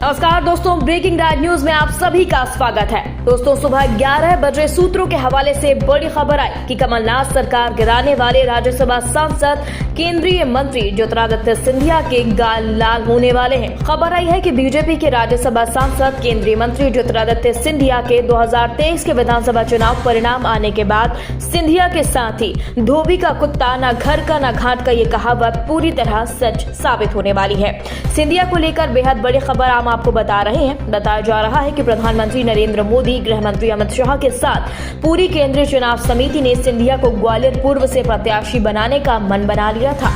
नमस्कार दोस्तों, breaking right news में आप सभी का स्वागत है। दोस्तों, सुबह 11 बजे सूत्रों के हवाले से बड़ी खबर आई कि कमलनाथ सरकार गिराने वाले राज्यसभा सांसद केंद्रीय मंत्री ज्योतिरादित्य सिंधिया के गाल लाल होने वाले हैं। खबर आई है कि बीजेपी के राज्यसभा सांसद केंद्रीय मंत्री ज्योतिरादित्य सिंधिया के 2023 के विधानसभा चुनाव परिणाम आने के बाद सिंधिया के साथ ही धोबी का कुत्ता न घर का न घाट का ये कहावत पूरी तरह सच साबित होने वाली है। सिंधिया को लेकर बेहद बड़ी खबर हम आपको बता रहे हैं। बताया जा रहा है कि प्रधानमंत्री नरेंद्र मोदी, गृह मंत्री अमित शाह के साथ पूरी केंद्रीय चुनाव समिति ने सिंधिया को ग्वालियर पूर्व से प्रत्याशी बनाने का मन बना लिया था,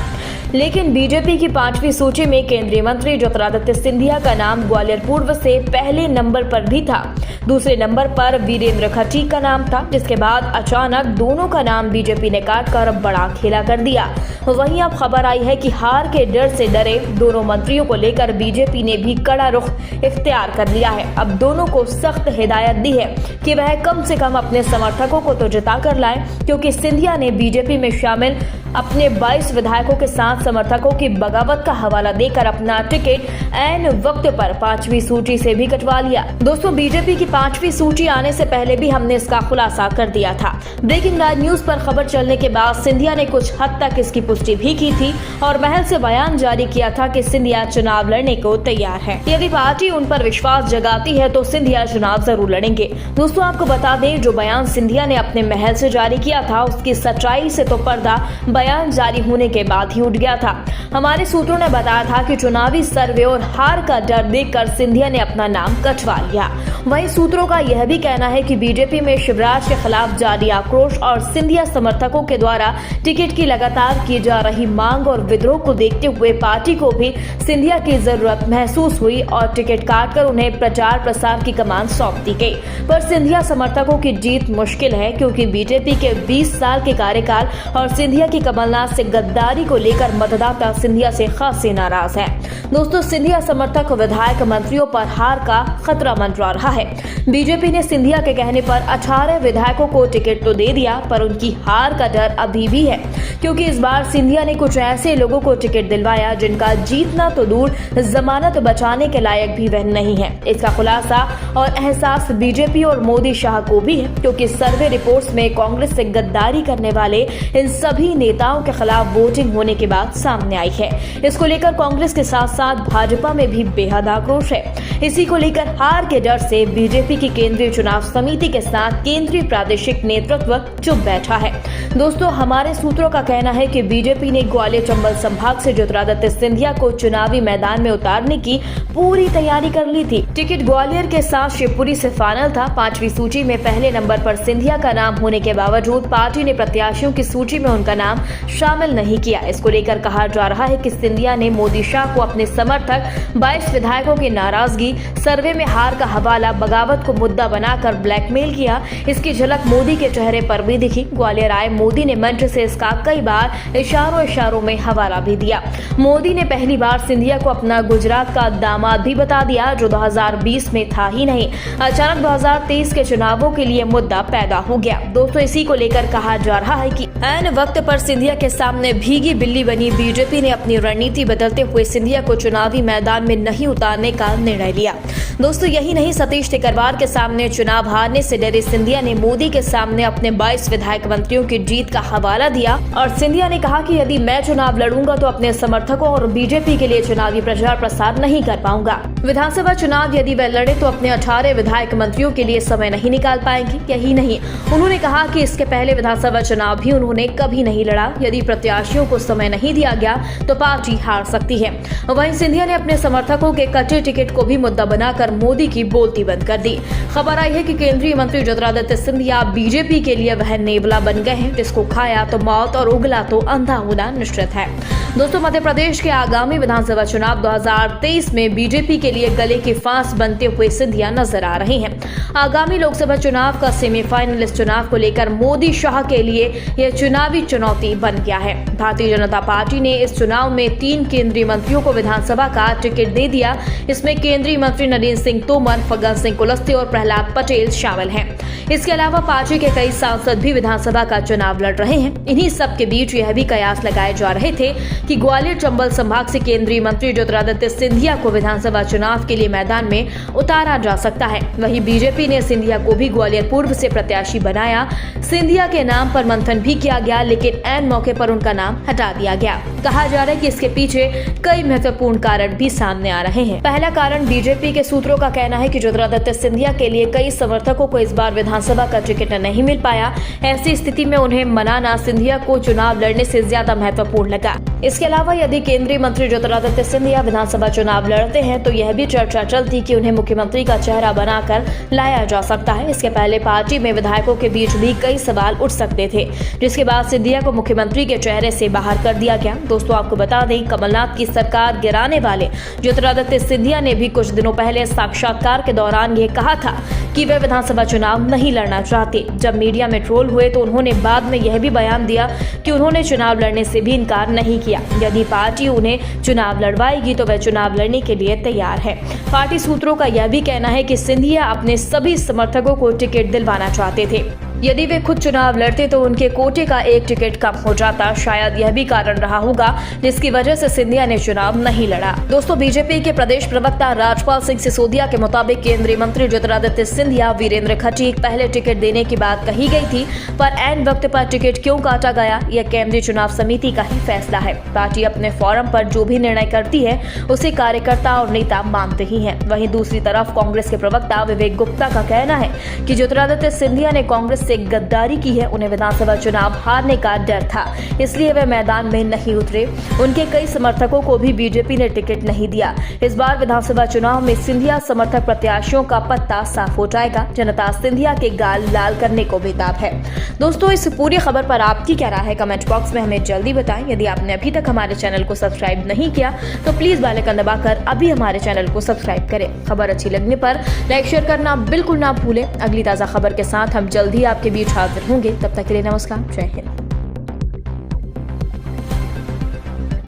लेकिन बीजेपी की 5वीं सूची में केंद्रीय मंत्री ज्योतिरादित्य सिंधिया का नाम ग्वालियर पूर्व से पहले नंबर पर भी था। दूसरे नंबर पर वीरेंद्र खटीक का नाम था, जिसके बाद अचानक दोनों का नाम बीजेपी ने काटकर बड़ा खेला कर दिया। वहीं अब खबर आई है कि हार के डर से डरे दोनों मंत्रियों को लेकर बीजेपी ने भी कड़ा रुख इख्तियार कर लिया है। अब दोनों को सख्त हिदायत दी है कि वह कम से कम अपने समर्थकों को तो जिता कर लाएं, क्योंकि सिंधिया ने बीजेपी में शामिल अपने 22 विधायकों के साथ समर्थकों की बगावत का हवाला देकर अपना टिकट ऐन वक्त पर 5वीं सूची से भी कटवा लिया। दोस्तों, बीजेपी की 5वीं सूची आने से पहले भी हमने इसका खुलासा कर दिया था। ब्रेकिंग राइट न्यूज पर खबर चलने के बाद सिंधिया ने कुछ हद तक इसकी पुष्टि भी की थी और महल से बयान जारी किया था कि सिंधिया चुनाव लड़ने को तैयार है। यदि पार्टी उन पर विश्वास जगाती है तो सिंधिया चुनाव जरूर लड़ेंगे। दोस्तों, आपको बता दें, जो बयान सिंधिया ने अपने महल से जारी किया था उसकी सच्चाई से तो पर्दा बयान जारी होने के बाद ही उठ गया था। हमारे सूत्रों ने बताया था कि चुनावी सर्वे और हार का डर देखकर सिंधिया ने अपना नाम कटवा लिया। वहीं सूत्रों का यह भी कहना है कि बीजेपी में शिवराज के खिलाफ जारी आक्रोश और सिंधिया समर्थकों के द्वारा टिकट की लगातार की जा रही मांग और विद्रोह को देखते हुए पार्टी को भी सिंधिया की जरूरत महसूस हुई और टिकट काटकर उन्हें प्रचार प्रसार की कमान सौंप दी गई। पर सिंधिया समर्थकों की जीत मुश्किल है, क्योंकि बीजेपी के 20 साल के कार्यकाल और सिंधिया की कमलनाथ से गद्दारी को लेकर मतदाता सिंधिया से खासे नाराज हैं। दोस्तों, सिंधिया समर्थक विधायक मंत्रियों पर हार का खतरा मंडरा रहा है। बीजेपी ने सिंधिया के कहने पर 18 विधायकों को टिकट तो दे दिया, पर उनकी हार का डर अभी भी है, क्योंकि इस बार सिंधिया ने कुछ ऐसे लोगों को टिकट दिलवाया जिनका जीतना तो दूर, जमानत बचाने के लायक भी वह नहीं है। इसका खुलासा और एहसास बीजेपी और मोदी शाह को भी है, क्योंकि सर्वे रिपोर्ट्स में कांग्रेस से गद्दारी करने वाले इन सभी नेताओं के खिलाफ वोटिंग होने के बाद सामने आई है। इसको लेकर कांग्रेस के साथ साथ भाजपा में भी बेहद आक्रोश है। इसी को लेकर हार के डर से बीजेपी की केंद्रीय चुनाव समिति के साथ केंद्रीय प्रादेशिक नेतृत्व चुप बैठा है। दोस्तों, हमारे सूत्रों का कहना है कि बीजेपी ने ग्वालियर चंबल संभाग से ज्योतिरादित्य सिंधिया को चुनावी मैदान में उतारने की पूरी तैयारी कर ली थी। टिकट ग्वालियर के साथ शिवपुरी से फाइनल था। 5वीं सूची में पहले नंबर पर सिंधिया का नाम होने के बावजूद पार्टी ने प्रत्याशियों की सूची में उनका नाम शामिल नहीं किया। इसको लेकर कहा जा रहा है कि सिंधिया ने मोदी शाह को अपने समर्थक 22 विधायकों की नाराजगी, सर्वे में हार का हवाला, बगावत को मुद्दा बनाकर ब्लैकमेल किया। इसकी झलक मोदी के चेहरे पर भी दिखी। ग्वालियर आए मोदी ने मंच से इसका कई बार इशारों में हवाला भी दिया। मोदी ने पहली बार सिंधिया को अपना गुजरात का दामाद भी बता दिया, जो 2020 में था ही नहीं। अचानक 2023 के चुनावों के लिए मुद्दा पैदा हो गया। दोस्तों, इसी को लेकर कहा जा रहा है कि ऐन वक्त पर सिंधिया के सामने भीगी बिल्ली बनी बीजेपी ने अपनी रणनीति बदलते हुए सिंधिया को चुनावी मैदान में नहीं उतारने का निर्णय लिया। दोस्तों, यही नहीं, सतीश टिकरवार के सामने चुनाव हारने से डरे सिंधिया ने मोदी के सामने अपने 22 विधायक मंत्रियों की जीत का हवाला दिया और सिंधिया ने कहा कि यदि मैं चुनाव लड़ूंगा तो अपने समर्थकों और बीजेपी के लिए चुनावी प्रचार प्रसार नहीं कर पाऊंगा। विधानसभा चुनाव यदि वह लड़े तो अपने 18 विधायक मंत्रियों के लिए समय नहीं निकाल पाएंगे। यही नहीं, उन्होंने कहा कि इसके पहले विधानसभा चुनाव भी उन्होंने कभी नहीं लड़ा। यदि प्रत्याशियों को समय नहीं दिया गया तो पार्टी हार सकती है। वहीं सिंधिया ने अपने समर्थकों के कच्चे टिकट को भी मुद्दा बनाकर मोदी की बोलती बंद कर दी। खबर आई है कि केंद्रीय मंत्री ज्योतिरादित्य सिंधिया बीजेपी के लिए वह नेवला बन गए हैं जिसको खाया तो मौत और उगला तो अंधा होना निश्चित है। दोस्तों, मध्य प्रदेश के आगामी विधानसभा चुनाव 2023 में बीजेपी के लिए गले की फांस बनते हुए सिंधिया नजर आ रहे हैं। आगामी लोकसभा चुनाव का सेमीफाइनल इस चुनाव को लेकर मोदी शाह के लिए यह चुनावी चुनौती बन गया है। भारतीय जनता पार्टी ने इस चुनाव में 3 केंद्रीय मंत्रियों को विधानसभा का टिकट दे दिया। इसमें केंद्रीय मंत्री नरेंद्र सिंह तोमर, फग्गन सिंह कुलस्ते और प्रहलाद पटेल शामिल हैं। इसके अलावा पार्टी के कई सांसद भी विधानसभा का चुनाव लड़ रहे हैं। इन्हीं सब के बीच यह भी कयास लगाए जा रहे थे कि ग्वालियर चंबल संभाग से केंद्रीय मंत्री ज्योतिरादित्य सिंधिया को विधानसभा चुनाव के लिए मैदान में उतारा जा सकता है। वहीं बीजेपी ने सिंधिया को भी ग्वालियर पूर्व से प्रत्याशी बनाया। सिंधिया के नाम पर मंथन भी किया गया, लेकिन ऐन मौके पर उनका नाम हटा दिया गया। कहा जा रहा है कि इसके पीछे कई महत्वपूर्ण कारण भी सामने आ रहे हैं। पहला कारण बीजेपी के सूत्रों का कहना है कि ज्योतिरादित्य सिंधिया के लिए कई समर्थकों को इस बार विधानसभा का टिकट नहीं मिल पाया। ऐसी स्थिति में उन्हें मनाना सिंधिया को चुनाव लड़ने से ज्यादा महत्वपूर्ण लगा। इसके अलावा यदि केंद्रीय मंत्री ज्योतिरादित्य सिंधिया विधानसभा चुनाव लड़ते हैं तो यह भी चर्चा चलती कि उन्हें मुख्यमंत्री का चेहरा बनाकर लाया जा सकता है। इसके पहले पार्टी में विधायकों के बीच भी कई सवाल उठ सकते थे, जिसके बाद सिंधिया को मुख्यमंत्री के चेहरे से बाहर कर दिया गया। दोस्तों, आपको बता दें, कमलनाथ की सरकार गिराने वाले ज्योतिरादित्य सिंधिया ने भी कुछ दिनों पहले साक्षात्कार के दौरान यह कहा था कि वे विधानसभा चुनाव नहीं लड़ना चाहते। जब मीडिया में ट्रोल हुए तो उन्होंने बाद में यह भी बयान दिया कि उन्होंने चुनाव लड़ने से भी इनकार नहीं किया। यदि पार्टी उन्हें चुनाव लड़वाएगी तो वे चुनाव लड़ने के लिए तैयार है। पार्टी सूत्रों का यह भी कहना है कि सिंधिया अपने सभी समर्थकों को टिकट दिलवाना चाहते थे। यदि वे खुद चुनाव लड़ते तो उनके कोटे का एक टिकट कम हो जाता। शायद यह भी कारण रहा होगा जिसकी वजह से सिंधिया ने चुनाव नहीं लड़ा। दोस्तों, बीजेपी के प्रदेश प्रवक्ता राजपाल सिंह सिसोदिया के मुताबिक केंद्रीय मंत्री ज्योतिरादित्य सिंधिया वीरेंद्र खटीक पहले टिकट देने की बात कही गई थी, पर ऐन वक्त पर टिकट क्यों काटा गया, यह केंद्रीय चुनाव समिति का ही फैसला है। पार्टी अपने फोरम पर जो भी निर्णय करती है उसे कार्यकर्ता और नेता मानते ही हैं। वहीं दूसरी तरफ कांग्रेस के प्रवक्ता विवेक गुप्ता का कहना है कि ज्योतिरादित्य सिंधिया ने कांग्रेस से गद्दारी की है। उन्हें विधानसभा चुनाव हारने का डर था, इसलिए वे मैदान में नहीं उतरे। उनके कई समर्थकों को भी बीजेपी ने टिकट नहीं दिया। इस बार विधानसभा चुनाव में सिंधिया समर्थक प्रत्याशियों का पत्ता साफ हो जाएगा। जनता सिंधिया के गाल लाल करने को बेताब है। दोस्तों, इस पूरी खबर पर आपकी क्या राय है, कमेंट बॉक्स में हमें जल्दी बताएं। यदि आपने अभी तक हमारे चैनल को सब्सक्राइब नहीं किया तो प्लीज बेल आइकन दबाकर अभी हमारे चैनल को सब्सक्राइब करें। खबर अच्छी लगने पर लाइक शेयर करना बिल्कुल ना भूलें। अगली ताजा खबर के साथ हम जल्द ही आपके बीच हाजिर होंगे। तब तक के लिए नमस्कार, जय हिंद।